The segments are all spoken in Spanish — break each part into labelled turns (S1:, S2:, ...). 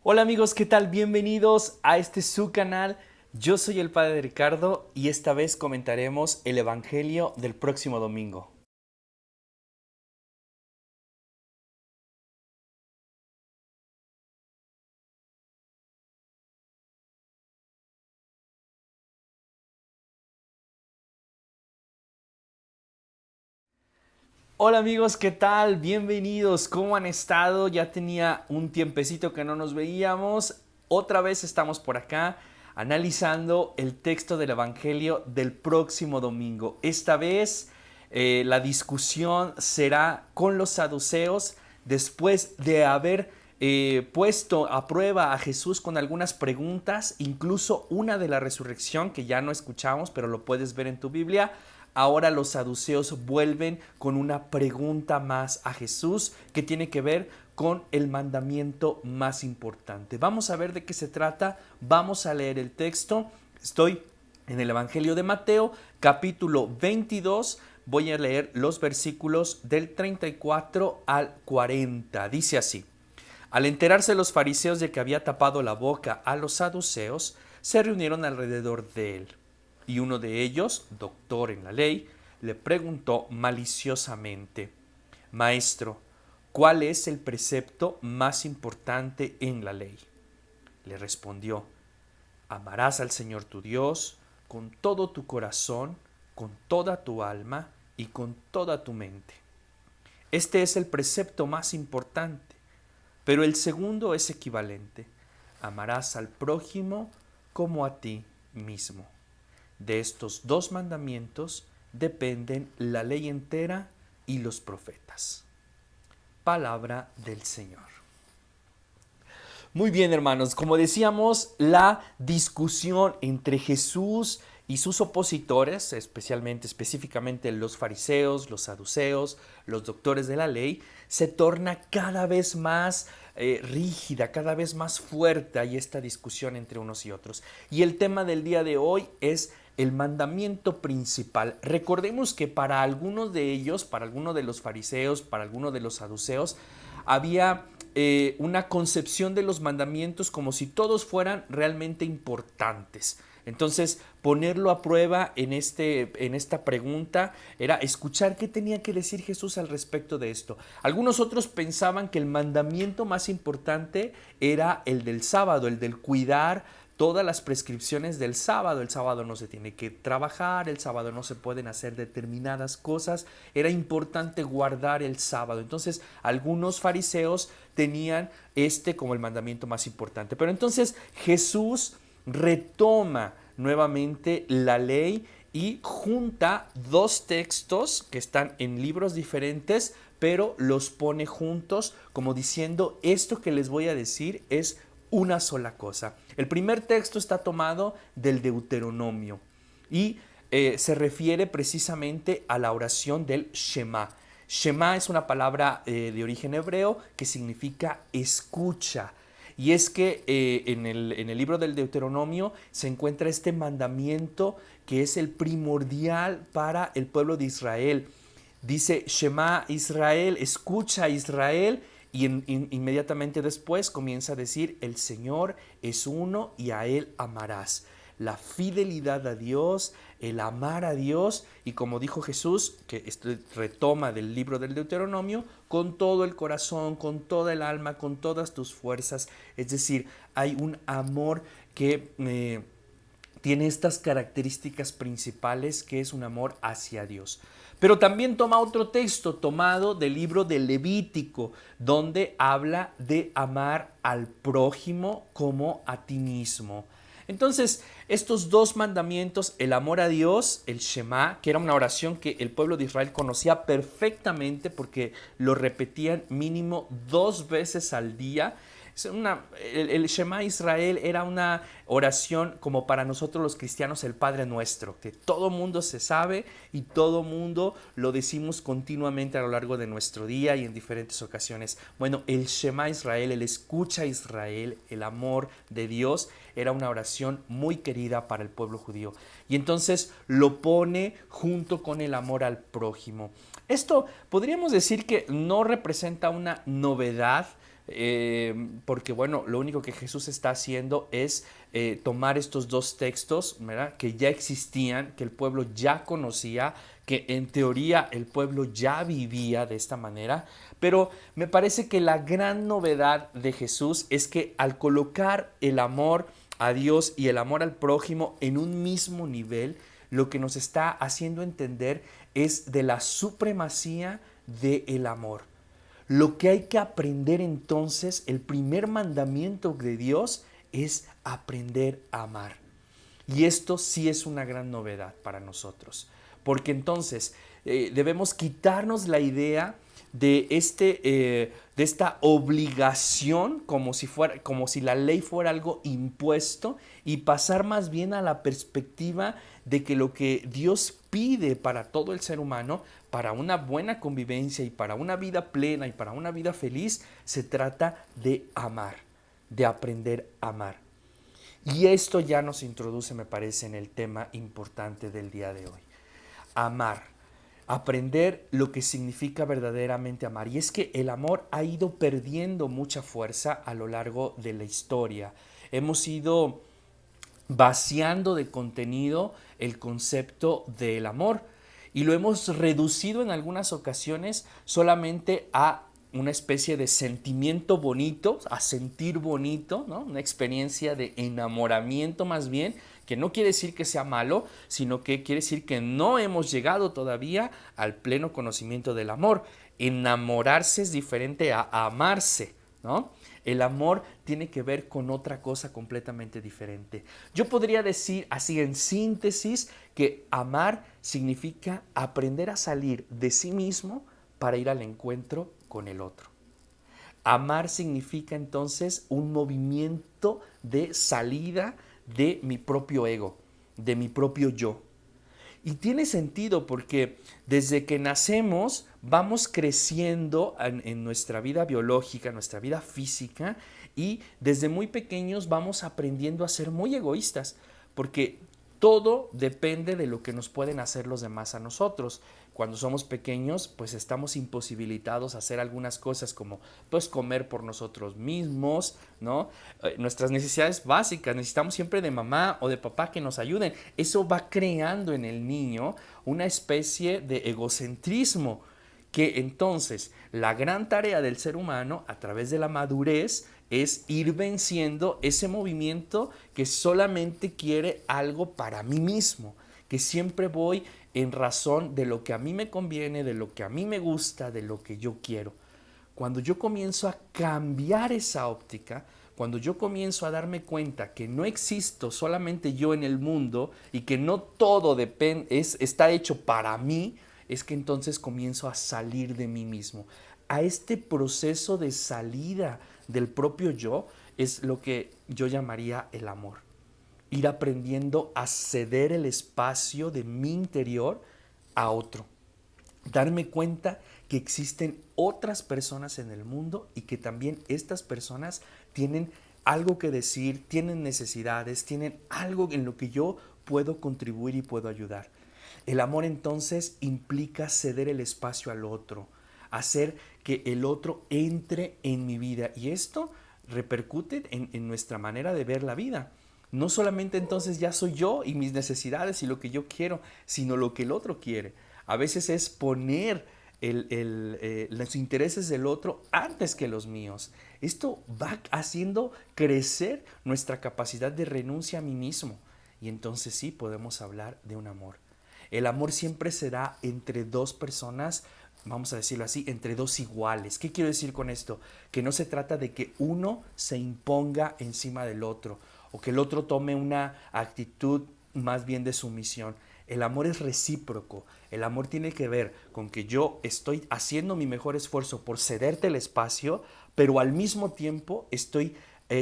S1: Hola amigos, ¿qué tal? Bienvenidos a este su canal. Yo soy el Padre Ricardo y esta vez comentaremos el Evangelio del próximo domingo. Hola amigos, ¿qué tal? Bienvenidos. ¿Cómo han estado? Ya tenía un tiempecito que no nos veíamos. Otra vez estamos por acá analizando el texto del Evangelio del próximo domingo. Esta vez la discusión será con los saduceos después de haber puesto a prueba a Jesús con algunas preguntas, incluso una de la resurrección que ya no escuchamos, pero lo puedes ver en tu Biblia. Ahora los saduceos vuelven con una pregunta más a Jesús que tiene que ver con el mandamiento más importante. Vamos a ver de qué se trata, vamos a leer el texto. Estoy en el Evangelio de Mateo, capítulo 22. Voy a leer los versículos del 34 al 40. Dice así: Al enterarse los fariseos de que había tapado la boca a los saduceos, se reunieron alrededor de él. Y uno de ellos, doctor en la ley, le preguntó maliciosamente: Maestro, ¿cuál es el precepto más importante en la ley? Le respondió: Amarás al Señor tu Dios con todo tu corazón, con toda tu alma y con toda tu mente. Este es el precepto más importante, pero el segundo es equivalente: amarás al prójimo como a ti mismo. De estos dos mandamientos dependen la ley entera y los profetas. Palabra del Señor. Muy bien, hermanos, como decíamos, la discusión entre Jesús y sus opositores, específicamente los fariseos, los saduceos, los doctores de la ley, se torna cada vez más rígida, cada vez más fuerte. Hay esta discusión entre unos y otros. Y el tema del día de hoy es el mandamiento principal. Recordemos que para algunos de ellos, para algunos de los fariseos, para algunos de los saduceos, había una concepción de los mandamientos como si todos fueran realmente importantes. Entonces, ponerlo a prueba en esta pregunta era escuchar qué tenía que decir Jesús al respecto de esto. Algunos otros pensaban que el mandamiento más importante era el del sábado, el del cuidar todas las prescripciones del sábado. El sábado no se tiene que trabajar, el sábado no se pueden hacer determinadas cosas. Era importante guardar el sábado. Entonces, algunos fariseos tenían como el mandamiento más importante. Pero entonces Jesús retoma nuevamente la ley y junta dos textos que están en libros diferentes, pero los pone juntos como diciendo: esto que les voy a decir es una sola cosa. El primer texto está tomado del Deuteronomio y se refiere precisamente a la oración del Shema. Shema es una palabra de origen hebreo que significa escucha. Y es que en el libro del Deuteronomio se encuentra este mandamiento que es el primordial para el pueblo de Israel. Dice: Shema Israel, escucha Israel, y inmediatamente después comienza a decir: el Señor es uno y a Él amarás. La fidelidad a Dios, el amar a Dios, y como dijo Jesús, que esto retoma del libro del Deuteronomio, con todo el corazón, con toda el alma, con todas tus fuerzas. Es decir, hay un amor que tiene estas características principales, que es un amor hacia Dios. Pero también toma otro texto tomado del libro de Levítico, donde habla de amar al prójimo como a ti mismo. Entonces, estos dos mandamientos, el amor a Dios, el Shema, que era una oración que el pueblo de Israel conocía perfectamente porque lo repetían mínimo 2 veces al día. El Shema Israel era una oración como para nosotros los cristianos el Padre Nuestro, que todo mundo se sabe y todo mundo lo decimos continuamente a lo largo de nuestro día y en diferentes ocasiones. Bueno, el Shema Israel, el escucha Israel, el amor de Dios, era una oración muy querida para el pueblo judío. Y entonces lo pone junto con el amor al prójimo. Esto podríamos decir que no representa una novedad porque bueno, lo único que Jesús está haciendo es tomar estos dos textos, ¿verdad?, que ya existían, que el pueblo ya conocía, que en teoría el pueblo ya vivía de esta manera, pero me parece que la gran novedad de Jesús es que al colocar el amor a Dios y el amor al prójimo en un mismo nivel, lo que nos está haciendo entender es de la supremacía del amor. Lo que hay que aprender entonces, el primer mandamiento de Dios es aprender a amar. Y esto sí es una gran novedad para nosotros, porque entonces debemos quitarnos la idea de esta obligación como si la ley fuera algo impuesto y pasar más bien a la perspectiva de que lo que Dios pide para todo el ser humano, para una buena convivencia y para una vida plena y para una vida feliz, se trata de amar, de aprender a amar. Y esto ya nos introduce, me parece, en el tema importante del día de hoy. Amar. Aprender lo que significa verdaderamente amar. Y es que el amor ha ido perdiendo mucha fuerza a lo largo de la historia. Hemos ido vaciando de contenido el concepto del amor y lo hemos reducido en algunas ocasiones solamente a una especie de sentimiento bonito, a sentir bonito, ¿no? Una experiencia de enamoramiento más bien, que no quiere decir que sea malo, sino que quiere decir que no hemos llegado todavía al pleno conocimiento del amor. Enamorarse es diferente a amarse, ¿no? El amor tiene que ver con otra cosa completamente diferente. Yo podría decir así en síntesis que amar significa aprender a salir de sí mismo para ir al encuentro con el otro. Amar significa entonces un movimiento de salida de mi propio ego, de mi propio yo. Y tiene sentido porque desde que nacemos vamos creciendo en nuestra vida biológica, nuestra vida física, y desde muy pequeños vamos aprendiendo a ser muy egoístas, porque todo depende de lo que nos pueden hacer los demás a nosotros. Cuando somos pequeños, pues estamos imposibilitados a hacer algunas cosas como pues comer por nosotros mismos, ¿no? Nuestras necesidades básicas, necesitamos siempre de mamá o de papá que nos ayuden. Eso va creando en el niño una especie de egocentrismo que entonces la gran tarea del ser humano a través de la madurez es ir venciendo ese movimiento que solamente quiere algo para mí mismo, que siempre voy en razón de lo que a mí me conviene, de lo que a mí me gusta, de lo que yo quiero. Cuando yo comienzo a cambiar esa óptica, cuando yo comienzo a darme cuenta que no existo solamente yo en el mundo y que no todo está hecho para mí, es que entonces comienzo a salir de mí mismo. A este proceso de salida del propio yo es lo que yo llamaría el amor. Ir aprendiendo a ceder el espacio de mi interior a otro. Darme cuenta que existen otras personas en el mundo y que también estas personas tienen algo que decir, tienen necesidades, tienen algo en lo que yo puedo contribuir y puedo ayudar. El amor entonces implica ceder el espacio al otro, hacer que el otro entre en mi vida y esto repercute en nuestra manera de ver la vida. No solamente entonces ya soy yo y mis necesidades y lo que yo quiero, sino lo que el otro quiere. A veces es poner los intereses del otro antes que los míos. Esto va haciendo crecer nuestra capacidad de renuncia a mí mismo. Y entonces sí podemos hablar de un amor. El amor siempre será entre dos personas, vamos a decirlo así, entre dos iguales. ¿Qué quiero decir con esto? Que no se trata de que uno se imponga encima del otro o que el otro tome una actitud más bien de sumisión. El amor es recíproco. El amor tiene que ver con que yo estoy haciendo mi mejor esfuerzo por cederte el espacio, pero al mismo tiempo estoy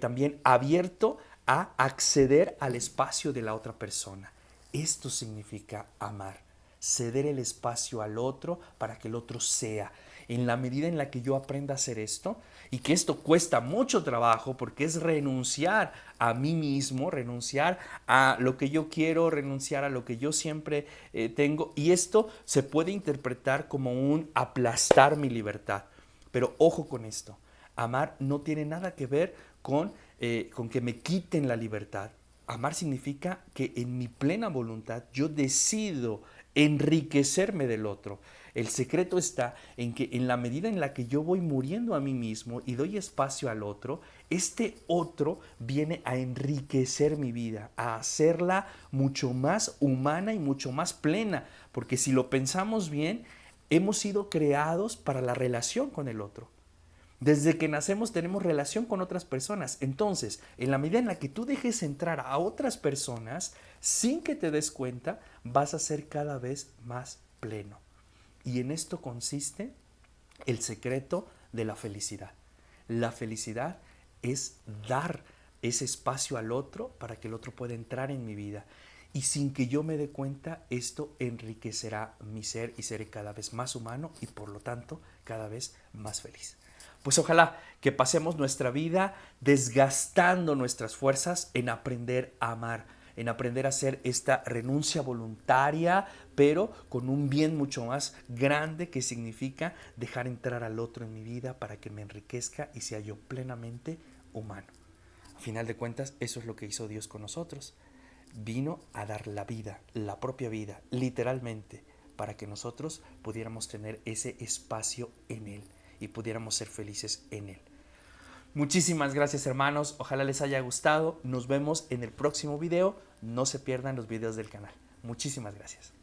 S1: también abierto a acceder al espacio de la otra persona. Esto significa amar, ceder el espacio al otro para que el otro sea. En la medida en la que yo aprenda a hacer esto, y que esto cuesta mucho trabajo porque es renunciar a mí mismo, renunciar a lo que yo quiero, renunciar a lo que yo siempre tengo, y esto se puede interpretar como un aplastar mi libertad. Pero ojo con esto, Amar no tiene nada que ver con que me quiten la libertad. Amar significa que en mi plena voluntad yo decido enriquecerme del otro. El secreto está en que en la medida en la que yo voy muriendo a mí mismo y doy espacio al otro, este otro viene a enriquecer mi vida, a hacerla mucho más humana y mucho más plena. Porque si lo pensamos bien, hemos sido creados para la relación con el otro. Desde que nacemos tenemos relación con otras personas. Entonces, en la medida en la que tú dejes entrar a otras personas, sin que te des cuenta, vas a ser cada vez más pleno. Y en esto consiste el secreto de la felicidad. La felicidad es dar ese espacio al otro para que el otro pueda entrar en mi vida. Y sin que yo me dé cuenta, esto enriquecerá mi ser y seré cada vez más humano y por lo tanto cada vez más feliz. Pues ojalá que pasemos nuestra vida desgastando nuestras fuerzas en aprender a amar, en aprender a hacer esta renuncia voluntaria, pero con un bien mucho más grande que significa dejar entrar al otro en mi vida para que me enriquezca y sea yo plenamente humano. A final de cuentas, eso es lo que hizo Dios con nosotros. Vino a dar la vida, la propia vida, literalmente, para que nosotros pudiéramos tener ese espacio en Él y pudiéramos ser felices en Él. Muchísimas gracias, hermanos, ojalá les haya gustado, nos vemos en el próximo video, no se pierdan los videos del canal. Muchísimas gracias.